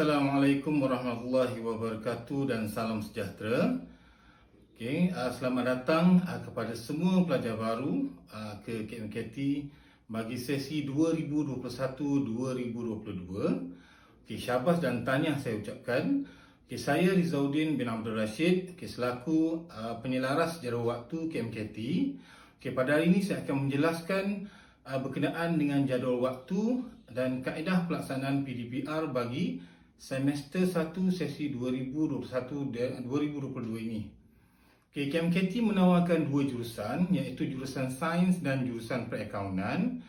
Assalamualaikum warahmatullahi wabarakatuh dan salam sejahtera. Selamat datang kepada semua pelajar baru ke KMKT bagi sesi 2021-2022. Syabas dan tahniah saya ucapkan. Saya Rizauddin bin Abdul Rashid selaku penyelaras jadual waktu KMKT. Pada hari ini saya akan menjelaskan berkenaan dengan jadual waktu dan kaedah pelaksanaan PDPR bagi semester 1 sesi 2021 dan 2022 ini. KMKT menawarkan dua jurusan, iaitu jurusan Sains dan jurusan Perakaunan.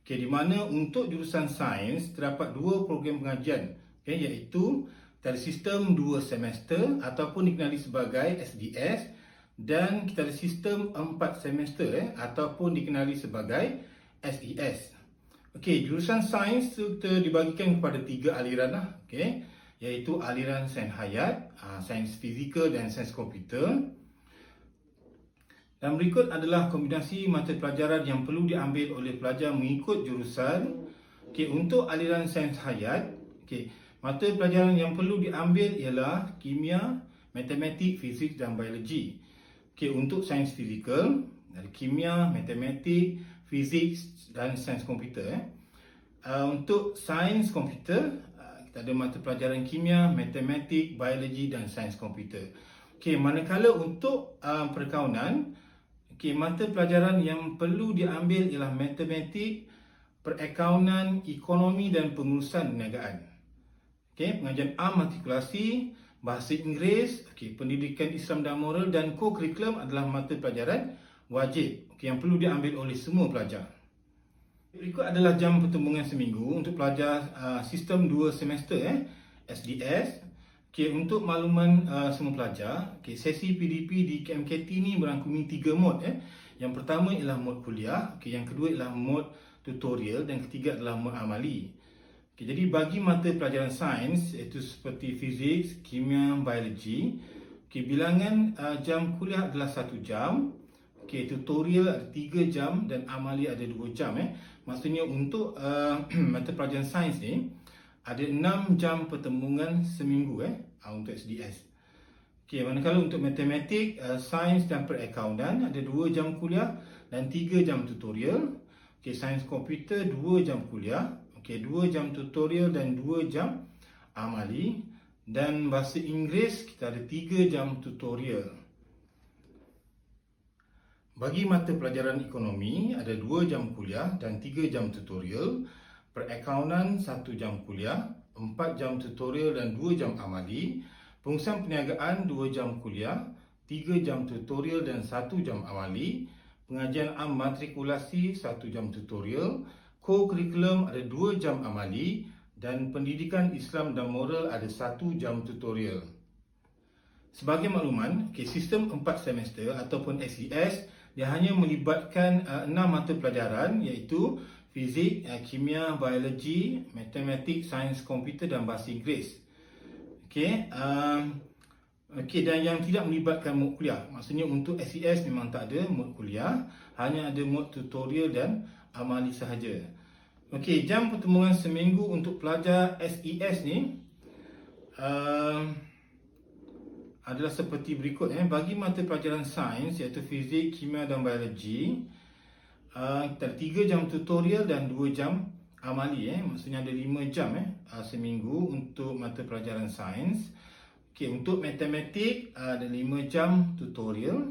Di mana untuk jurusan Sains terdapat dua program pengajian, iaitu kita ada sistem 2 semester ataupun dikenali sebagai SDS, dan kita ada sistem 4 semester ataupun dikenali sebagai SES. Jurusan Sains kita dibagikan kepada 3 aliran iaitu aliran Sains Hayat, Sains Fizikal dan Sains Komputer. Dan berikut adalah kombinasi mata pelajaran yang perlu diambil oleh pelajar mengikut jurusan. Untuk aliran Sains Hayat, mata pelajaran yang perlu diambil ialah kimia, matematik, fizik dan biologi. Untuk Sains Fizikal, ada kimia, matematik, fizik dan sains komputer. Untuk sains komputer, kita ada mata pelajaran kimia, matematik, biologi dan sains komputer. Manakala untuk perakaunan, mata pelajaran yang perlu diambil ialah matematik, perakaunan, ekonomi dan pengurusan perniagaan. Pengajian matrikulasi, bahasa Inggeris, pendidikan Islam dan moral dan co-curriculum adalah mata pelajaran wajib yang perlu diambil oleh semua pelajar. Berikut adalah jam pertembungan seminggu untuk pelajar sistem 2 semester SDS. Untuk makluman semua pelajar, sesi PDP di KMKT ini merangkumi 3 mod. Yang pertama ialah mod kuliah, yang kedua ialah mod tutorial dan ketiga adalah mod amali. Jadi bagi mata pelajaran sains, iaitu seperti fizik, kimia, biologi, bilangan jam kuliah adalah 1 jam. Tutorial ada 3 jam dan amali ada 2 jam. Maksudnya untuk mata pelajaran sains ni ada 6 jam pertembungan seminggu untuk SDS. Manakala untuk matematik, sains dan perakaunan ada 2 jam kuliah dan 3 jam tutorial. Sains komputer 2 jam kuliah, 2 jam tutorial dan 2 jam amali. Dan bahasa Inggeris kita ada 3 jam tutorial. Bagi mata pelajaran ekonomi, ada 2 jam kuliah dan 3 jam tutorial. Perakaunan 1 jam kuliah, 4 jam tutorial dan 2 jam amali. Pengurusan perniagaan 2 jam kuliah, 3 jam tutorial dan 1 jam amali. Pengajian matrikulasi 1 jam tutorial. Co-curriculum ada 2 jam amali. Dan pendidikan Islam dan moral ada 1 jam tutorial. Sebagai makluman, sistem 4 semester ataupun SES dia hanya melibatkan 6 mata pelajaran, iaitu fizik, kimia, biologi, matematik, sains komputer dan bahasa Inggeris. Dan yang tidak melibatkan mod kuliah. Maksudnya untuk SES memang tak ada mod kuliah, hanya ada mod tutorial dan amali sahaja. Jam pertembungan seminggu untuk pelajar SES ni adalah seperti berikut. Bagi mata pelajaran sains, iaitu fizik, kimia dan biologi, kita ada 3 jam tutorial dan 2 jam amali. Maksudnya ada 5 jam seminggu untuk mata pelajaran sains. Untuk matematik ada 5 jam tutorial,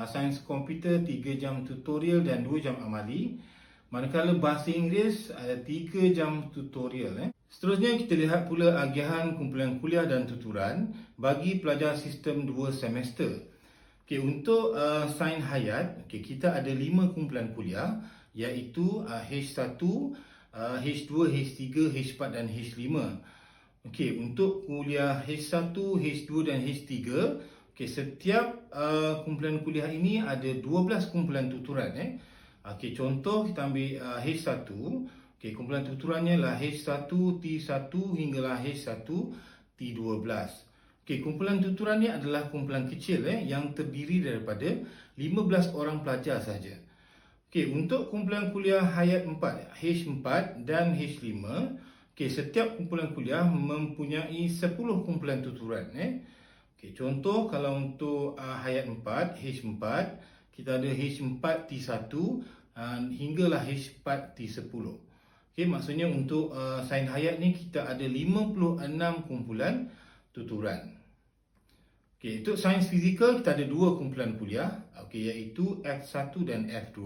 sains komputer 3 jam tutorial dan 2 jam amali. Manakala bahasa Inggeris ada 3 jam tutorial. Seterusnya kita lihat pula agihan kumpulan kuliah dan tutoran bagi pelajar sistem 2 semester. Untuk sains hayat, kita ada 5 kumpulan kuliah, iaitu H1, H2, H3, H4 dan H5. Untuk kuliah H1, H2 dan H3, setiap kumpulan kuliah ini ada 12 kumpulan tutoran. Contoh kita ambil H1, kumpulan tutorannya adalah H1 T1 hinggalah H1 T12. Kumpulan tutoran ni adalah kumpulan kecil yang terdiri daripada 15 orang pelajar sahaja. Untuk kumpulan kuliah hayat 4, H4 dan H5, Okey, setiap kumpulan kuliah mempunyai 10 kumpulan tuturan. Okey, contoh kalau untuk hayat 4, H4, kita ada H4T1 hinggalah H4T10. Okey, maksudnya untuk sains hayat ni kita ada 56 kumpulan tuturan. Okey, untuk sains fizikal kita ada dua kumpulan kuliah, okey, iaitu F1 dan F2.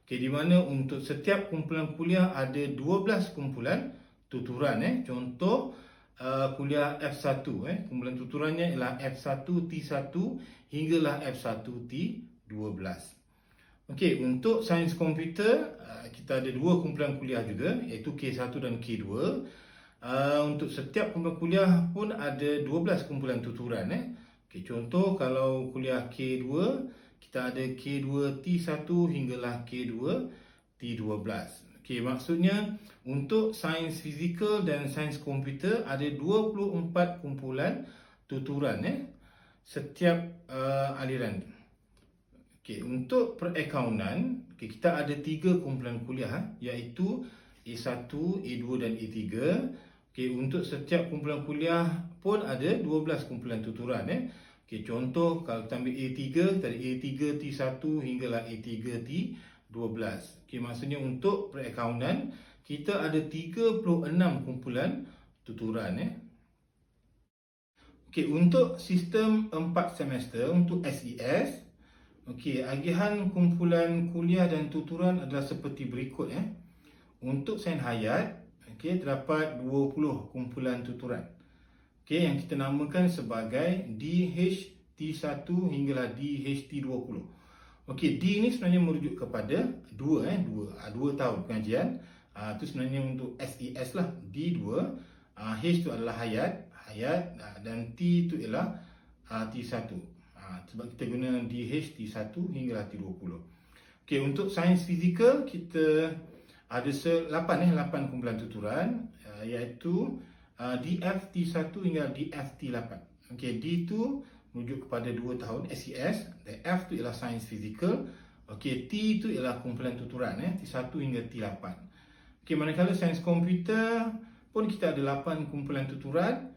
Okey, di mana untuk setiap kumpulan kuliah ada 12 kumpulan tuturan. Contoh kuliah F1, kumpulan tuturannya ialah F1T1 hinggalah F1T12. Okey, untuk sains komputer kita ada dua kumpulan kuliah juga, iaitu K1 dan K2. Untuk setiap kumpulan kuliah pun ada 12 kumpulan tuturan. Okey, contoh kalau kuliah K2, kita ada K2T1 hinggalah K2T12. Okey, maksudnya untuk sains fizikal dan sains komputer ada 24 kumpulan tuturan setiap aliran. Okey, untuk perakaunan, kita ada 3 kumpulan kuliah iaitu A1, A2 dan A3. Okey, untuk setiap kumpulan kuliah pun ada 12 kumpulan tuturan. Okey, contoh kalau kita ambil A3, kita ada A3T1 hinggalah A3T12. Okey, maksudnya untuk perakaunan kita ada 36 kumpulan tuturan. Okey, untuk sistem 4 semester untuk SES, okey, agihan kumpulan kuliah dan tuturan adalah seperti berikut. Untuk sains hayat, okey, terdapat 20 kumpulan tuturan. Okey, yang kita namakan sebagai DHT1 hinggalah DHT20. Okey, D ni sebenarnya merujuk kepada 2 tahun pengajian. Itu sebenarnya untuk SES lah, D2. H tu adalah hayat dan T tu ialah T1. Sebab kita guna DHT1 hinggalah T20. Okey, untuk sains fizikal kita ada 8 kumpulan tuturan, iaitu DFT1 hingga DFT8. Okey, D tu merujuk kepada 2 tahun SES, dan F tu ialah sains fizikal. Okey, T tu ialah kumpulan tuturan, T1 hingga T8. Okey, manakala sains komputer pun kita ada 8 kumpulan tuturan.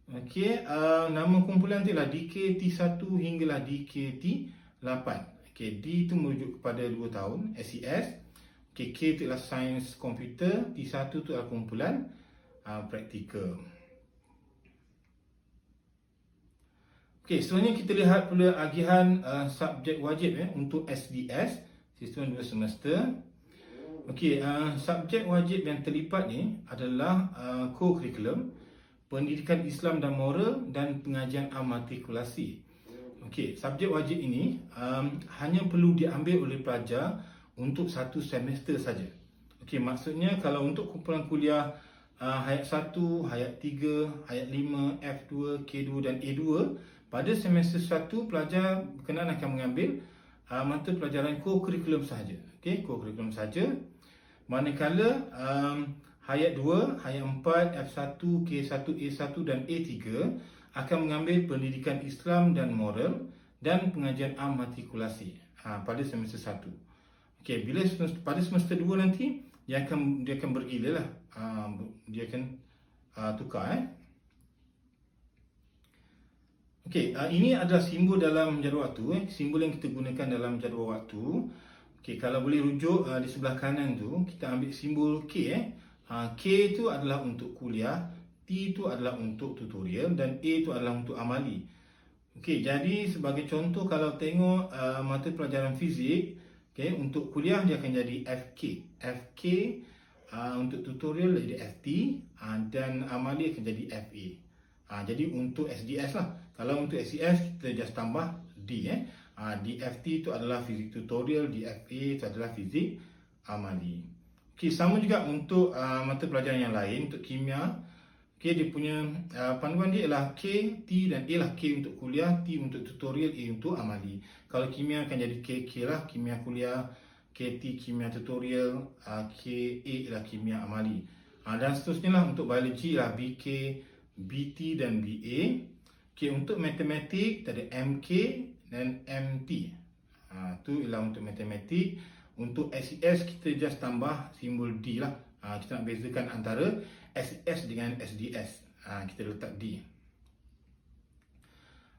Okey, nama kumpulan tu ialah DKT1 hinggalah DKT8. Okey, D tu merujuk kepada 2 tahun SES. Okey, K tu ialah sains komputer, T1 tu adalah kumpulan praktikal. Okey, seterusnya kita lihat pula agihan subjek wajib untuk SDS, sistem 2 semester. Okey, subjek wajib yang terlibat ni adalah co-curriculum, pendidikan Islam dan moral dan pengajian matrikulasi. Okey, subjek wajib ini hanya perlu diambil oleh pelajar untuk 1 semester saja. Okey, maksudnya kalau untuk kumpulan kuliah hayat 1, hayat 3, hayat 5, F2, K2 dan A2, pada semester 1 pelajar berkenaan akan mengambil mata pelajaran co-curriculum sahaja. Okey, co-curriculum saja. Manakala hayat 2, hayat 4, F1, K1, A1 dan A3 akan mengambil pendidikan Islam dan moral dan pengajian matrikulasi pada semester 1. Okey, bila pada semester 2 nanti dia akan bergila lah. Dia akan tukar. Okey, ini adalah simbol dalam jadual waktu, simbol yang kita gunakan dalam jadual waktu. Okey, kalau boleh rujuk di sebelah kanan tu, kita ambil simbol K. K tu adalah untuk kuliah, T tu adalah untuk tutorial dan A tu adalah untuk amali. Okey, jadi sebagai contoh kalau tengok mata pelajaran fizik, okey, untuk kuliah dia akan jadi FK. FK untuk tutorial jadi FT dan amali akan jadi FA. Jadi untuk SDS lah. Kalau untuk SES kita just tambah D. DFT itu adalah fizik tutorial, DFA itu adalah fizik amali. Okey, sama juga untuk mata pelajaran yang lain. Untuk kimia, okey, dia punya panduan dia ialah K, T dan A lah. K untuk kuliah, T untuk tutorial, A untuk amali. Kalau kimia akan jadi KK lah, kimia kuliah, KT kimia tutorial, KA ialah kimia amali. Dan seterusnya lah. Untuk biologi lah BK, BT dan BA. Okey, untuk matematik kita ada MK dan MT. Itu ialah untuk matematik. Untuk SES kita just tambah simbol D lah. Kita nak bezakan antara SES dengan SDS. Kita letak D.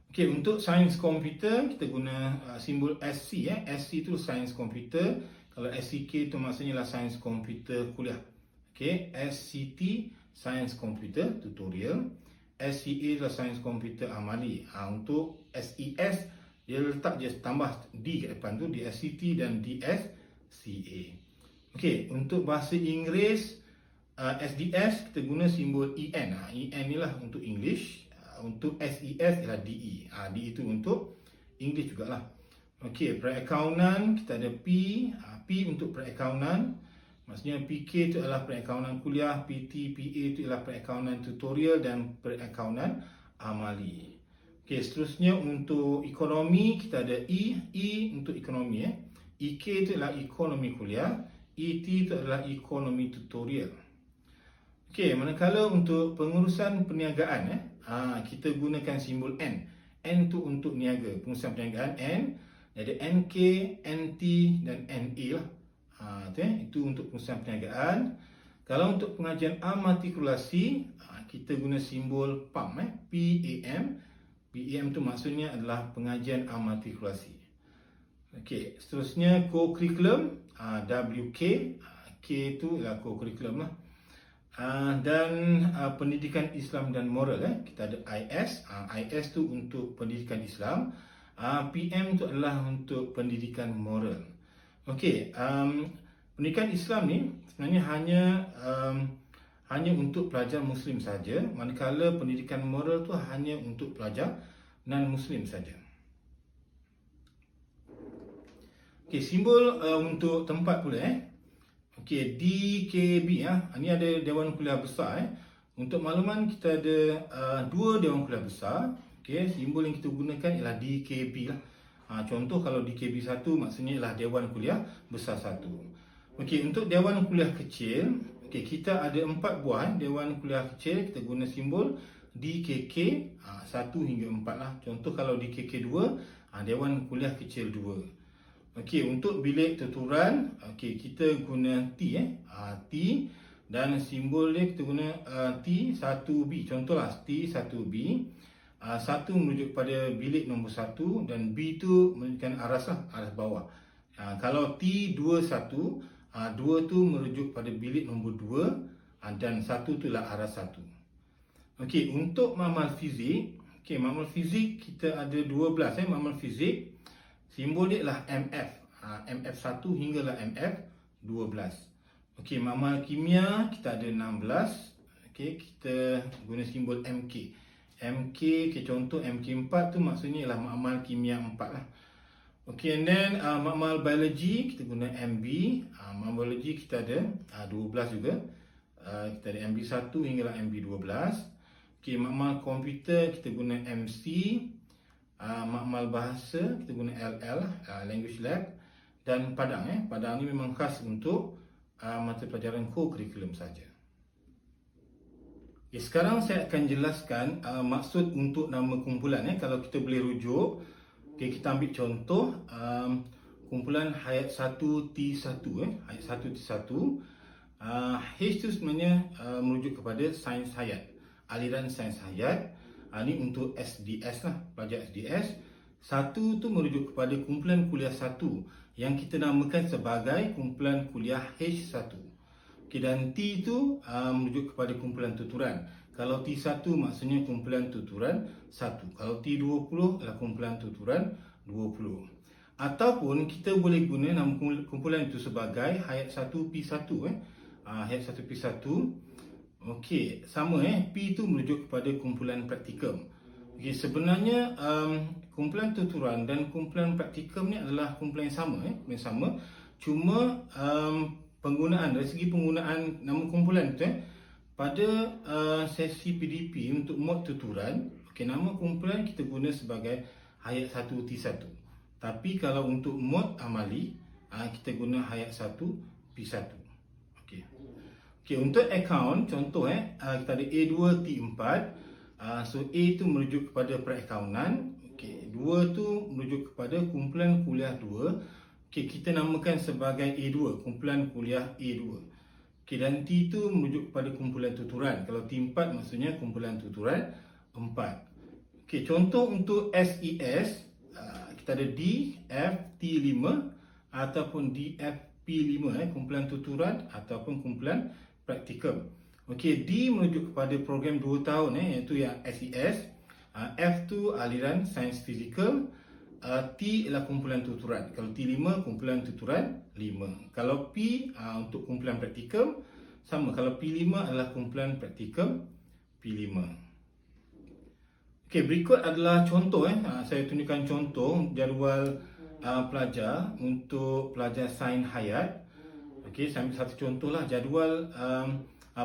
Okey, untuk sains komputer kita guna simbol SC. SC tu sains komputer. Kalau SCK tu maksudnya lah sains komputer kuliah. Okey, SCT sains komputer tutorial. SCA adalah sains komputer amali. Untuk SES dia letak je tambah D kat depan tu, di SCT dan DSCA. Okey, untuk bahasa Inggeris SDS kita guna simbol EN. EN ni lah untuk English. Untuk SES ialah DE. DE itu untuk English jugalah. Okey, perakaunan kita ada P. P untuk perakaunan. Maksudnya PK itu adalah perakaunan kuliah, PT, PA itu adalah perakaunan tutorial dan perakaunan amali. Okey, seterusnya untuk ekonomi kita ada E. E untuk ekonomi. EK itu adalah ekonomi kuliah. ET itu adalah ekonomi tutorial. Okey, manakala untuk pengurusan perniagaan kita gunakan simbol N. N tu untuk niaga, pengurusan perniagaan N. Ada NK, NT dan NA lah. Itu untuk pengurusan perniagaan. Kalau untuk pengajian amatrikulasi kita guna simbol PAM. PAM. PAM tu maksudnya adalah pengajian amatrikulasi. Okey, seterusnya co-curriculum WK. K tu ialah co-curriculum lah. Dan pendidikan Islam dan moral kita ada IS. IS tu untuk pendidikan Islam. PM tu adalah untuk pendidikan moral. Okey, pendidikan Islam ni sebenarnya hanya untuk pelajar Muslim saja, manakala pendidikan moral tu hanya untuk pelajar non-Muslim saja. Okey, simbol untuk tempat pula Okey, DKB ini ada Dewan Kuliah Besar Untuk makluman kita ada dua Dewan Kuliah Besar. Okey, simbol yang kita gunakan ialah DKB lah. Contoh kalau DKB 1 maksudnya ialah Dewan Kuliah Besar 1. Okey, untuk Dewan Kuliah Kecil, okey, kita ada 4 buah Dewan Kuliah Kecil. Kita guna simbol DKK 1 hingga 4 lah. Contoh kalau DKK 2, Dewan Kuliah Kecil 2. Okey, untuk bilik tuturan, okey, kita guna T T dan simbol dia kita guna T1B. Contohlah T1B. 1 merujuk kepada bilik nombor 1 dan B tu menunjukkan aras lah, aras bawah. Kalau T21, 2 tu merujuk pada bilik nombor 2 dan 1 tu lah aras 1. Okey, untuk makmal fizik, okey, makmal fizik kita ada 12 makmal fizik. Simbol dia adalah MF. MF1 hinggalah MF12. Okey, makmal kimia kita ada 16. Okey, kita guna simbol MK. MK, contoh MK4 tu maksudnya ialah makmal kimia 4 lah. Okey, and then makmal biologi kita guna MB. Makmal biologi kita ada 12 juga. Kita ada MB1 hinggalah MB12. Okey, makmal komputer kita guna MC. Makmal bahasa kita guna LL, language lab. Dan padang padang ni memang khas untuk mata pelajaran co-curriculum saja. Okay, sekarang saya akan jelaskan maksud untuk nama kumpulan. Kalau kita boleh rujuk, okay, kita ambil contoh kumpulan Hayat 1 T1. Hayat 1 T1. H tu sebenarnya merujuk kepada sains hayat, aliran sains hayat. Ini untuk SDS lah, pelajar SDS. 1 tu merujuk kepada kumpulan kuliah 1 yang kita namakan sebagai kumpulan kuliah H1. Okay, dan T itu merujuk kepada kumpulan tuturan. Kalau T1 maksudnya kumpulan tuturan 1. Kalau T20 adalah kumpulan tuturan 20. Ataupun kita boleh guna nama kumpulan itu sebagai Hayat 1 P1. Hayat 1 P1. Okey, sama P itu merujuk kepada kumpulan praktikum. Okey, sebenarnya kumpulan tuturan dan kumpulan praktikum ni adalah kumpulan yang sama, yang sama. Cuma penggunaan, dari segi penggunaan nama kumpulan tu pada sesi PDP untuk mod tuturan, okey, nama kumpulan kita guna sebagai Hayat 1 T1. Tapi kalau untuk mod amali, kita guna Hayat 1 P1. Okey. Okey, untuk akaun contoh kita ada A2 T4. So A tu merujuk kepada perakaunan. Okey, 2 tu merujuk kepada kumpulan kuliah 2. Okey, kita namakan sebagai A2, kumpulan kuliah A2. Okay, dan T itu merujuk kepada kumpulan tuturan. Kalau T4 maksudnya kumpulan tuturan 4. Okay, contoh untuk SES, kita ada D, F, T5 ataupun DFP5, kumpulan tuturan ataupun kumpulan praktikum. Okay, D merujuk kepada program 2 tahun, iaitu yang SES. F tu aliran sains fizikal. T ialah kumpulan tuturan. Kalau T5 kumpulan tuturan 5. Kalau P untuk kumpulan praktikum sama. Kalau P5 adalah kumpulan praktikum P5. Okey, berikut adalah contoh saya tunjukkan contoh jadual pelajar untuk pelajar sains hayat. Okey, saya ambil satu contohlah jadual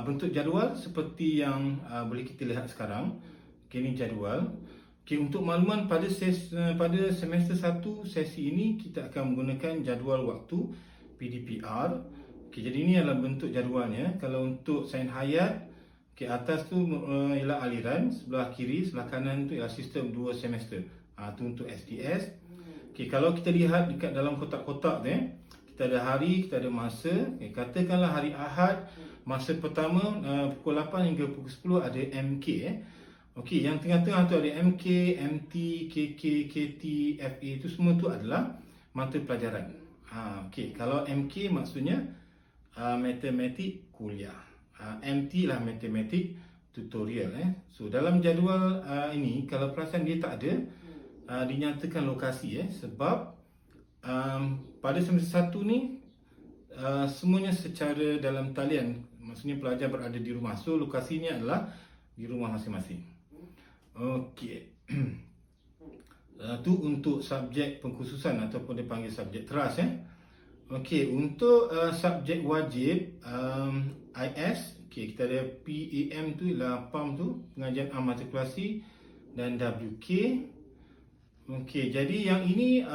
bentuk jadual seperti yang boleh kita lihat sekarang. Okey, ini jadual. Okay, untuk makluman pada semester 1 sesi ini kita akan menggunakan jadual waktu PDPR. Okay, jadi ini adalah bentuk jadualnya. Kalau untuk sains hayat, okay, atas tu ialah aliran, sebelah kiri, sebelah kanan tu ialah sistem 2 semester. Tu untuk SDS. Okay, kalau kita lihat dekat dalam kotak-kotak tu, kita ada hari, kita ada masa. Okay, katakanlah hari Ahad, masa pertama pukul 8 hingga pukul 10 ada MK. Okey, yang tengah-tengah tu ada MK, MT, KK, KT, FA, itu semua tu adalah mata pelajaran. Okey, kalau MK maksudnya matematik kuliah. MT lah matematik tutorial. So dalam jadual ini kalau perasan dia tak ada dinyatakan lokasi sebab pada semester 1 ni semuanya secara dalam talian. Maksudnya pelajar berada di rumah. So lokasinya adalah di rumah masing-masing. Okey. Tu untuk subjek pengkhususan ataupun dipanggil subjek teras. Okey, untuk subjek wajib IS, okey, kita ada PAM tu ialah PAM tu, pengajian am matrikulasi, dan WK. Okey, jadi yang ini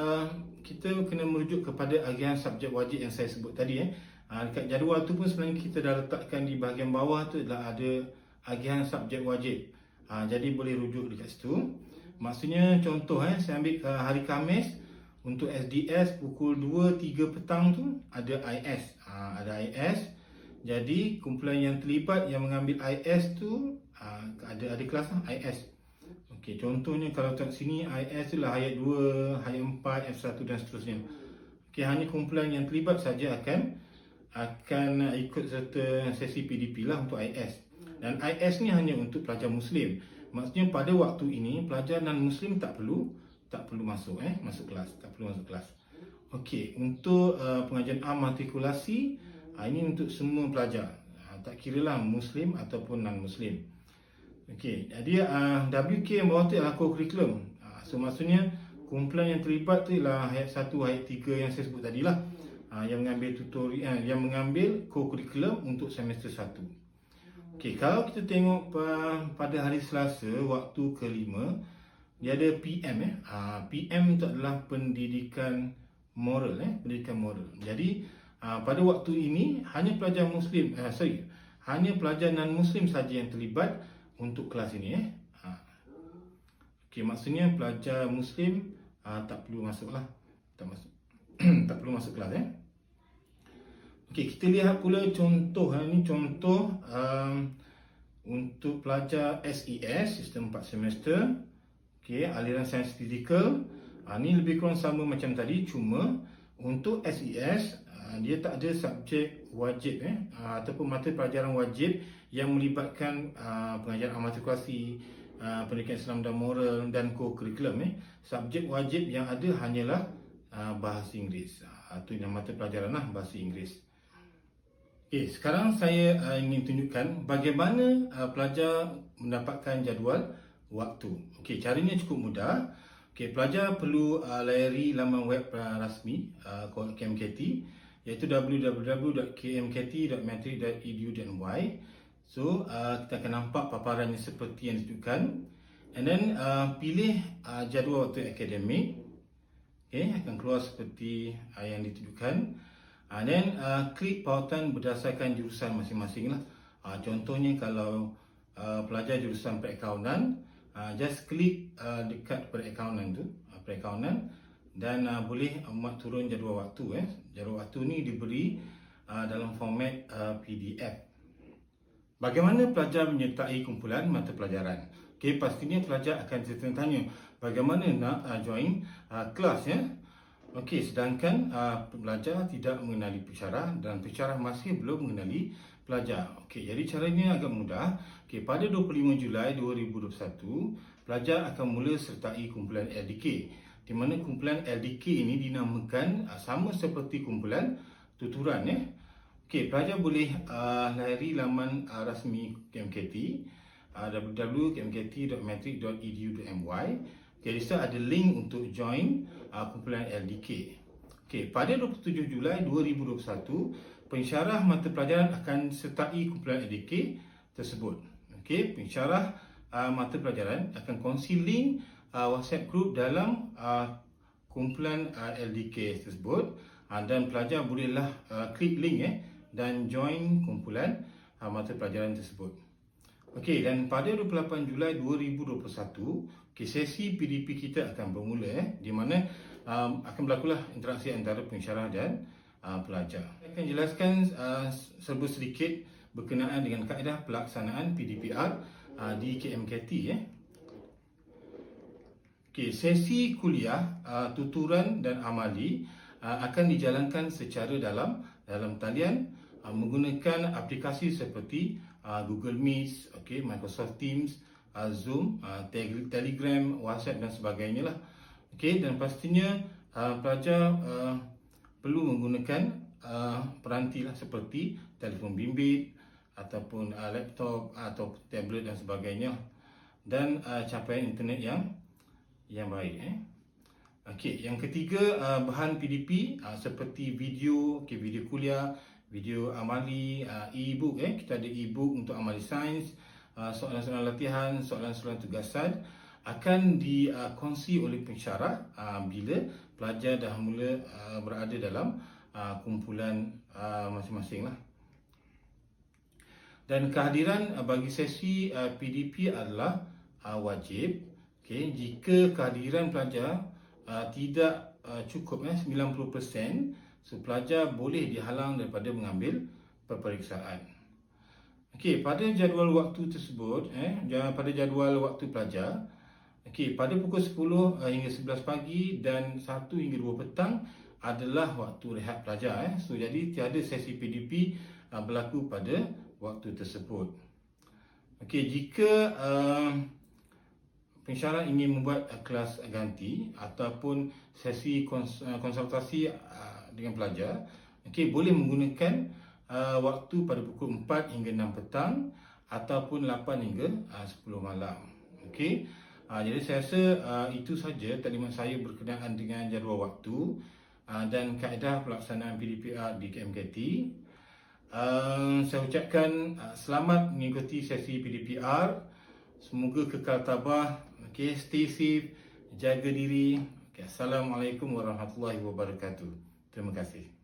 kita kena merujuk kepada agihan subjek wajib yang saya sebut tadi. Dekat jadual tu pun sebenarnya kita dah letakkan di bahagian bawah tu adalah ada agihan subjek wajib. Jadi boleh rujuk dekat situ. Maksudnya contoh saya ambil hari Khamis untuk SDS pukul 2-3 petang tu ada IS. Ada IS. Jadi kumpulan yang terlibat yang mengambil IS tu ada kelas IS. Okey, contohnya kalau kat sini IS tu lah ayat 2, ayat 4, F1 dan seterusnya. Okey, hanya kumpulan yang terlibat saja akan ikut serta sesi PDP lah untuk IS. Dan IS ni hanya untuk pelajar Muslim. Maksudnya pada waktu ini pelajar non-Muslim tak perlu masuk kelas, tak perlu masuk kelas. Okey, untuk pengajian am matrikulasi ini untuk semua pelajar. Tak kiralah Muslim ataupun non-Muslim. Okey, jadi WK yang bawah tu adalah co-curriculum. So maksudnya kumpulan yang terlibat tu ialah ayat 1, ayat 3 yang saya sebut tadilah. Yang mengambil tutorial, yang mengambil co-curriculum untuk semester 1. Okey, kalau kita tengok pada hari Selasa waktu kelima, dia ada PM PM itu adalah pendidikan moral pendidikan moral. Jadi pada waktu ini hanya pelajar Muslim hanya pelajar non-Muslim saja yang terlibat untuk kelas ini Okey, maksudnya pelajar Muslim tak perlu masuklah. Tak perlu masuk kelas Okey, kita lihat pula contoh. Ini contoh untuk pelajar SES, sistem 4 semester. Okey, aliran sains fizikal. Ini lebih kurang sama macam tadi, cuma untuk SES dia tak ada subjek wajib ataupun mata pelajaran wajib yang melibatkan pengajaran matrikulasi, pendidikan Islam dan moral dan co-curriculum. Subjek wajib yang ada hanyalah bahasa Inggeris. Itu yang mata pelajaran bahasa Inggeris. Okay, sekarang saya ingin tunjukkan bagaimana pelajar mendapatkan jadual waktu. Okay, caranya cukup mudah. Okay, pelajar perlu layari laman web rasmi KMKT, iaitu www.kmkt.matric.edu.my. So, kita akan nampak paparannya seperti yang ditunjukkan. And then, pilih jadual waktu akademik. Okay, akan keluar seperti yang ditunjukkan. Dan klik pautan berdasarkan jurusan masing-masing lah. Contohnya kalau pelajar jurusan perakaunan, just klik dekat perakaunan tu, perakaunan, dan boleh muat turun jadual waktu. Jadual waktu ni diberi dalam format PDF. Bagaimana pelajar menyertai kumpulan mata pelajaran? Okey, pastinya pelajar akan tertanya bagaimana nak join kelas ya. Okey, sedangkan pelajar tidak mengenali pensyarah dan pensyarah masih belum mengenali pelajar. Okey, jadi caranya agak mudah. Okey, pada 25 Julai 2021, pelajar akan mula sertai kumpulan LDK. Di mana kumpulan LDK ini dinamakan sama seperti kumpulan tuturan ya. Okey, pelajar boleh layari laman rasmi KMKT, www.kmkt.matric.edu.my. Okey, di situ ada link untuk join kumpulan LDK. Okey, pada 27 Julai 2021, pensyarah mata pelajaran akan sertai kumpulan LDK tersebut. Okey, pensyarah mata pelajaran akan kongsi link WhatsApp group dalam kumpulan LDK tersebut, dan pelajar bolehlah klik link dan join kumpulan mata pelajaran tersebut. Okey, dan pada 28 Julai 2021, sesi PDP kita akan bermula di mana akan berlakulah interaksi antara pensyarah dan pelajar. Saya akan jelaskan serba sedikit berkenaan dengan kaedah pelaksanaan PDPR di KMKT Okey, sesi kuliah tuturan dan amali akan dijalankan secara dalam talian menggunakan aplikasi seperti Google Meet, Microsoft Teams, Zoom, Telegram, WhatsApp dan sebagainya lah. Okey, dan pastinya pelajar perlu menggunakan peranti lah seperti telefon bimbit ataupun laptop atau tablet dan sebagainya, dan capaian internet yang baik. Okey, yang ketiga, bahan PDP seperti video, video kuliah, video amali, e-book. Kita ada e-book untuk amali sains, soalan-soalan latihan, soalan-soalan tugasan akan dikongsi oleh pensyarah bila pelajar dah mula berada dalam kumpulan masing-masing lah. Dan kehadiran bagi sesi PDP adalah wajib. Okey, jika kehadiran pelajar tidak cukup 90%, so pelajar boleh dihalang daripada mengambil peperiksaan. Okey, pada jadual waktu tersebut, pada jadual waktu pelajar, okey, pada pukul 10 hingga 11 pagi dan 1 hingga 2 petang adalah waktu rehat pelajar. So jadi tiada sesi PDP berlaku pada waktu tersebut. Okey, jika pensyarah ingin membuat kelas ganti ataupun sesi konsultasi dengan pelajar, okey, boleh menggunakan waktu pada pukul 4 hingga 6 petang ataupun 8 hingga 10 malam. Okey, jadi saya rasa itu saja taklimat saya berkenaan dengan jadual waktu dan kaedah pelaksanaan PDPR di KMKT. Saya ucapkan selamat mengikuti sesi PDPR. Semoga kekal tabah. Okey, stay safe, jaga diri. Assalamualaikum warahmatullahi wabarakatuh. Terima kasih.